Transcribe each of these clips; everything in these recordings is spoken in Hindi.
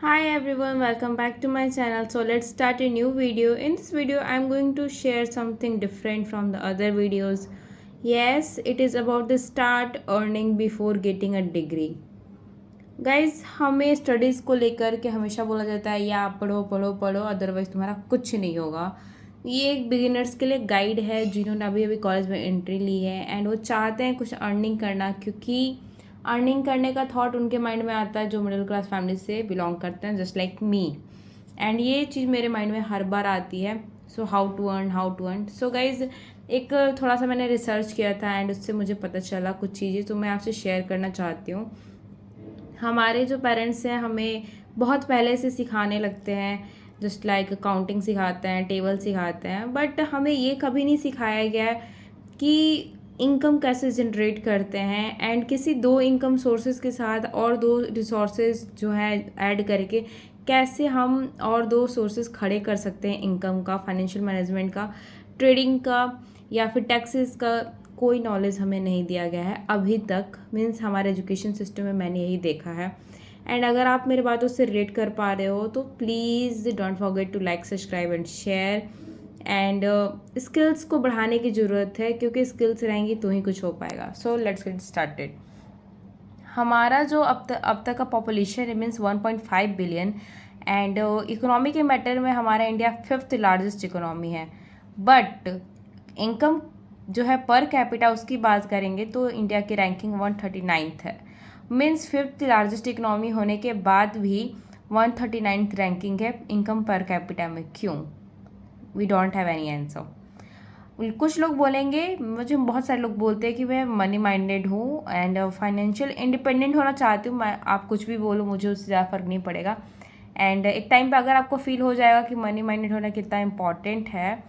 Hi everyone, welcome back to my channel. So let's start a new video. In this video, I'm going to share something different from the other videos. Yes, it is about the start earning before getting a degree. Guys हमें स्टडीज़ को लेकर के हमेशा बोला जाता है या आप पढ़ो पढ़ो पढ़ो अदरवाइज़ तुम्हारा कुछ नहीं होगा। ये एक बिगिनर्स के लिए गाइड है जिन्होंने अभी अभी कॉलेज में एंट्री ली है एंड वो चाहते हैं कुछ अर्निंग करना, क्योंकि अर्निंग करने का थॉट उनके माइंड में आता है जो मिडिल क्लास फैमिली से बिलोंग करते हैं, जस्ट लाइक मी। एंड ये चीज़ मेरे माइंड में हर बार आती है। So how to earn. So guys एक थोड़ा सा मैंने रिसर्च किया था एंड उससे मुझे पता चला कुछ चीज़ें, तो मैं आपसे शेयर करना चाहती हूँ। हमारे जो पेरेंट्स हैं हमें बहुत पहले से सिखाने लगते हैं, जस्ट लाइक काउंटिंग सिखाते हैं, टेबल सिखाते हैं, बट हमें ये कभी नहीं सिखाया गया है कि इनकम कैसे जनरेट करते हैं एंड किसी दो इनकम सोर्सेज के साथ और दो रिसोर्सेज जो है ऐड करके कैसे हम और दो सोर्सेज खड़े कर सकते हैं इनकम का, फाइनेंशियल मैनेजमेंट का, ट्रेडिंग का या फिर टैक्सेस का। कोई नॉलेज हमें नहीं दिया गया है अभी तक। मीन्स हमारे एजुकेशन सिस्टम में मैंने यही देखा है। एंड अगर आप मेरे बातों से रिलेट कर पा रहे हो तो please don't forget to like, subscribe and share. And skills को बढ़ाने की ज़रूरत है, क्योंकि स्किल्स रहेंगी तो ही कुछ हो पाएगा। So let's get started. हमारा जो अब तक का पॉपुलेशन है मीन्स 1.5 बिलियन एंड इकोनॉमी के मैटर में हमारा इंडिया फिफ्थ लार्जेस्ट इकोनॉमी है। बट इनकम जो है पर कैपिटा उसकी बात करेंगे तो इंडिया की रैंकिंग 139th है। मीन्स फिफ्थ लार्जेस्ट इकोनॉमी होने के बाद भी 139th रैंकिंग है इनकम पर कैपिटा में। क्यों? We don't have any answer. कुछ लोग बोलेंगे, मुझे बहुत सारे लोग बोलते हैं कि मैं मनी माइंडेड हूँ एंड फाइनेंशियल इंडिपेंडेंट होना चाहती हूँ। मैं आप कुछ भी बोलो, मुझे उससे ज़्यादा फ़र्क नहीं पड़ेगा। एंड एक टाइम पे अगर आपको फील हो जाएगा कि मनी माइंडेड होना कितना इम्पॉर्टेंट है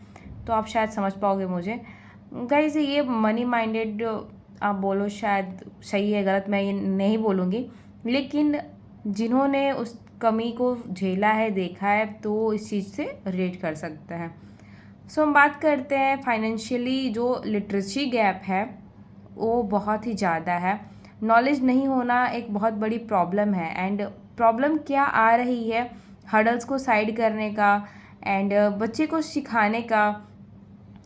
तो आप शायद समझ पाओगे मुझे। गाइस ये मनी माइंडेड आप बोलो शायद सही है गलत मैं ये नहीं बोलूँगी, लेकिन जिन्होंने उस कमी को झेला है, देखा है, तो इस चीज़ से रिलेट कर सकते हैं। सो हम बात करते हैं फाइनेंशियली जो लिटरेसी गैप है वो बहुत ही ज़्यादा है। नॉलेज नहीं होना एक बहुत बड़ी प्रॉब्लम है। एंड प्रॉब्लम क्या आ रही है, हर्डल्स को साइड करने का एंड बच्चे को सिखाने का।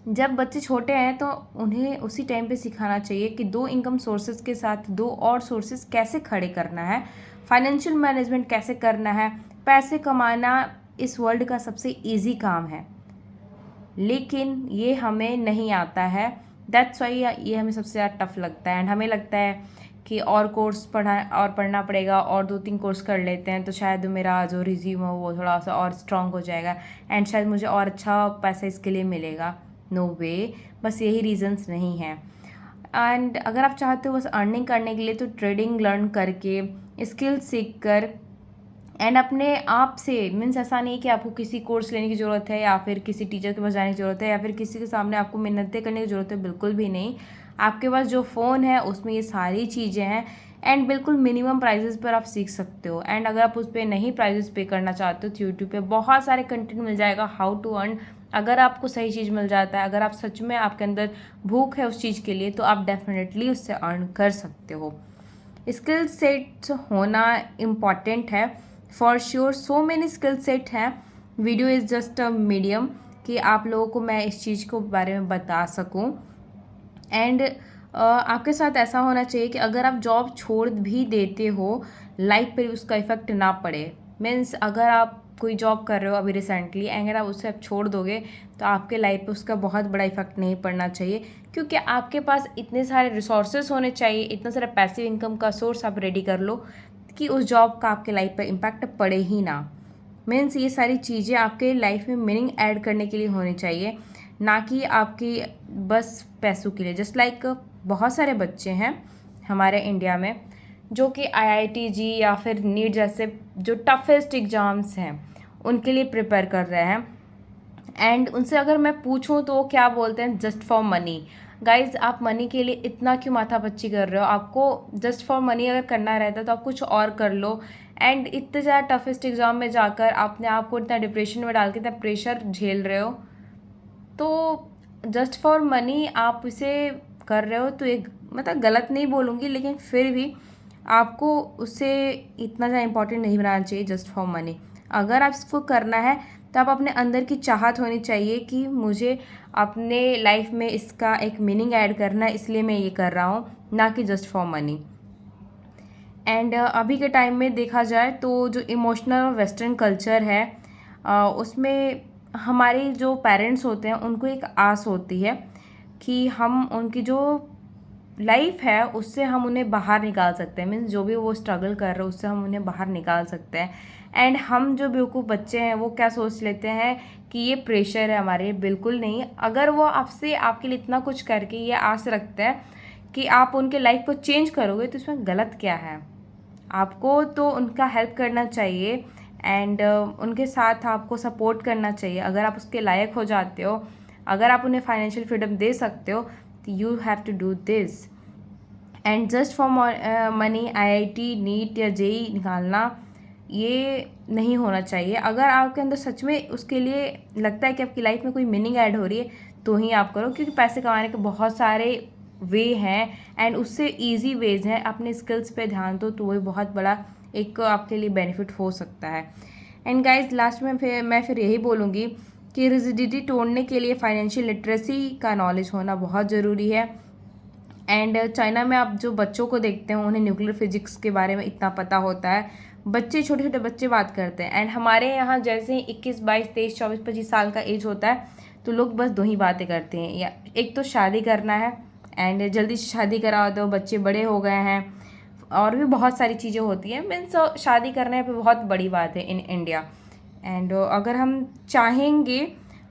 जब बच्चे छोटे हैं तो उन्हें उसी टाइम पे सिखाना चाहिए कि दो इनकम सोर्सेज के साथ दो और सोर्सेज कैसे खड़े करना है, फाइनेंशियल मैनेजमेंट कैसे करना है। पैसे कमाना इस वर्ल्ड का सबसे इजी काम है, लेकिन ये हमें नहीं आता है। दैट्स वाई ये हमें सबसे ज़्यादा टफ लगता है। एंड हमें लगता है कि और कोर्स पढ़ना पड़ेगा और 2-3 कोर्स कर लेते हैं तो शायद मेरा जो रिज्यूम हो वो थोड़ा सा और स्ट्रॉन्ग हो जाएगा एंड शायद मुझे और अच्छा पैसा इसके लिए मिलेगा। नो वे, बस यही रीजंस नहीं हैं। एंड अगर आप चाहते हो बस अर्निंग करने के लिए तो ट्रेडिंग लर्न करके, स्किल सीख कर एंड अपने आप से, मीन्स ऐसा नहीं कि आपको किसी कोर्स लेने की ज़रूरत है या फिर किसी टीचर के पास जाने की ज़रूरत है या फिर किसी के सामने आपको मिन्नतें करने की ज़रूरत है, बिल्कुल भी नहीं। आपके पास जो फ़ोन है उसमें ये सारी चीज़ें हैं एंड बिल्कुल मिनिमम प्राइजेस पर आप सीख सकते हो। एंड अगर आप उस पर नहीं प्राइजेस पे करना चाहते हो तो यूट्यूब पे बहुत सारे कंटेंट मिल जाएगा हाउ टू अर्न। अगर आपको सही चीज़ मिल जाता है, अगर आप सच में आपके अंदर भूख है उस चीज़ के लिए, तो आप डेफिनेटली उससे अर्न कर सकते हो। स्किल सेट होना इम्पॉर्टेंट है for sure. So many skill set हैं, video is just a medium कि आप लोगों को मैं इस चीज़ को बारे में बता सकूं। एंड आपके साथ ऐसा होना चाहिए कि अगर आप जॉब छोड़ भी देते हो लाइफ पर उसका इफ़ेक्ट ना पड़े। मीन्स अगर आप कोई जॉब कर रहे हो अभी रिसेंटली, अगर आप उससे आप छोड़ दोगे तो आपके लाइफ पे उसका बहुत बड़ा इफेक्ट नहीं पड़ना चाहिए, क्योंकि आपके पास इतने सारे रिसोर्सेज होने चाहिए, इतना सारा पैसिव इनकम का सोर्स आप रेडी कर लो कि उस जॉब का आपके लाइफ पर इम्पैक्ट पड़े ही ना। मीन्स ये सारी चीज़ें आपके लाइफ में मीनिंग ऐड करने के लिए होनी चाहिए, ना कि आपकी बस पैसों के लिए। जस्ट लाइक बहुत सारे बच्चे हैं हमारे इंडिया में जो कि आईआईटी जी या फिर नीट जैसे जो टफेस्ट एग्ज़ाम्स हैं उनके लिए प्रिपेयर कर रहे हैं। एंड उनसे अगर मैं पूछूं तो वो क्या बोलते हैं, जस्ट फॉर मनी। गाइज आप मनी के लिए इतना क्यों माथापच्ची कर रहे हो? आपको जस्ट फॉर मनी अगर करना रहता है तो आप कुछ और कर लो। एंड इतने ज़्यादा टफेस्ट एग्ज़ाम में जाकर आपने आपको इतना डिप्रेशन में डाल के इतना प्रेशर झेल रहे हो, तो जस्ट फॉर मनी आप इसे कर रहे हो तो एक मतलब गलत नहीं बोलूँगी, लेकिन फिर भी आपको उससे इतना ज़्यादा इम्पोर्टेंट नहीं बनाना चाहिए जस्ट फॉर मनी। अगर आप इसको करना है तो आप अपने अंदर की चाहत होनी चाहिए कि मुझे अपने लाइफ में इसका एक मीनिंग ऐड करना है, इसलिए मैं ये कर रहा हूँ, ना कि जस्ट फॉर मनी। एंड अभी के टाइम में देखा जाए तो जो इमोशनल और वेस्टर्न कल्चर है उसमें हमारे जो पेरेंट्स होते हैं उनको एक आस होती है कि हम उनकी जो लाइफ है उससे हम उन्हें बाहर निकाल सकते हैं, मीन्स जो भी वो स्ट्रगल कर रहे हैं उससे हम उन्हें बाहर निकाल सकते हैं। एंड हम जो बेवकूफ़ बच्चे हैं वो क्या सोच लेते हैं कि ये प्रेशर है हमारे, बिल्कुल नहीं। अगर वो आपसे आपके लिए इतना कुछ करके ये आस रखते हैं कि आप उनके लाइफ को चेंज करोगे तो इसमें गलत क्या है। आपको तो उनका हेल्प करना चाहिए एंड उनके साथ आपको सपोर्ट करना चाहिए। अगर आप उसके लायक हो जाते हो, अगर आप उन्हें फाइनेंशियल फ्रीडम दे सकते हो, तो you have to do this. And just for money IIT NEET या जेई निकालना ये नहीं होना चाहिए। अगर आपके अंदर सच में उसके लिए लगता है कि आपकी लाइफ में कोई मीनिंग ऐड हो रही है तो ही आप करो, क्योंकि पैसे कमाने के बहुत सारे वे हैं एंड उससे इजी वेज हैं। अपने स्किल्स पे ध्यान दो तो वही बहुत बड़ा एक आपके लिए बेनिफिट हो सकता है। एंड गाइज लास्ट में मैं फिर यही बोलूँगी कि रिजिडिटी तोड़ने के लिए फाइनेंशियल लिटरेसी का नॉलेज होना बहुत ज़रूरी है। एंड चाइना में आप जो बच्चों को देखते हैं उन्हें न्यूक्लियर फिजिक्स के बारे में इतना पता होता है, बच्चे छोटे छोटे बच्चे बात करते हैं। एंड हमारे यहाँ जैसे 21, 22, 23, 24, 25 साल का एज होता है तो लोग बस दो ही बातें करते हैं, या एक तो शादी करना है एंड जल्दी से शादी करा दो, बच्चे बड़े हो गए हैं, और भी बहुत सारी चीज़ें होती हैं। मीन्स शादी करने पे बहुत बड़ी बात है इन इंडिया। एंड अगर हम चाहेंगे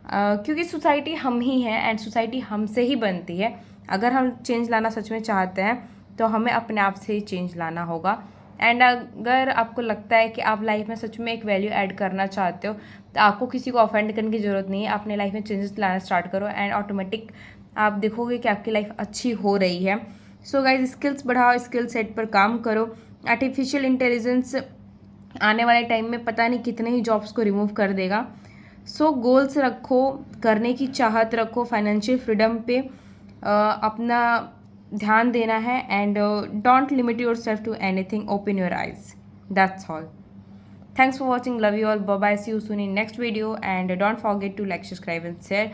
क्योंकि सोसाइटी हम ही हैं एंड सोसाइटी हमसे ही बनती है, अगर हम चेंज लाना सच में चाहते हैं तो हमें अपने आप से ही चेंज लाना होगा। एंड अगर आपको लगता है कि आप लाइफ में सच में एक वैल्यू ऐड करना चाहते हो तो आपको किसी को ऑफेंड करने की ज़रूरत नहीं है। अपने लाइफ में चेंजेस लाना स्टार्ट करो एंड ऑटोमेटिक आप देखोगे कि आपकी लाइफ अच्छी हो रही है। सो गाइज स्किल्स बढ़ाओ, स्किल सेट पर काम करो। आर्टिफिशियल इंटेलिजेंस आने वाले टाइम में पता नहीं कितने ही जॉब्स को रिमूव कर देगा। सो गोल्स रखो, करने की चाहत रखो, फाइनेंशियल फ्रीडम पे अपना ध्यान देना है and don't limit yourself to anything, open your eyes, that's all. Thanks for watching, love you all, bye bye, see you soon in next video and don't forget to like, subscribe and share.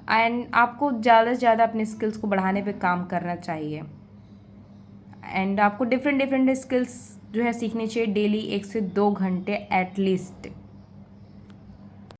And आपको ज़्यादा से ज़्यादा अपने स्किल्स को बढ़ाने पे काम करना चाहिए एंड आपको डिफरेंट डिफरेंट स्किल्स जो है सीखनी चाहिए डेली 1 से 2 घंटे एटलीस्ट।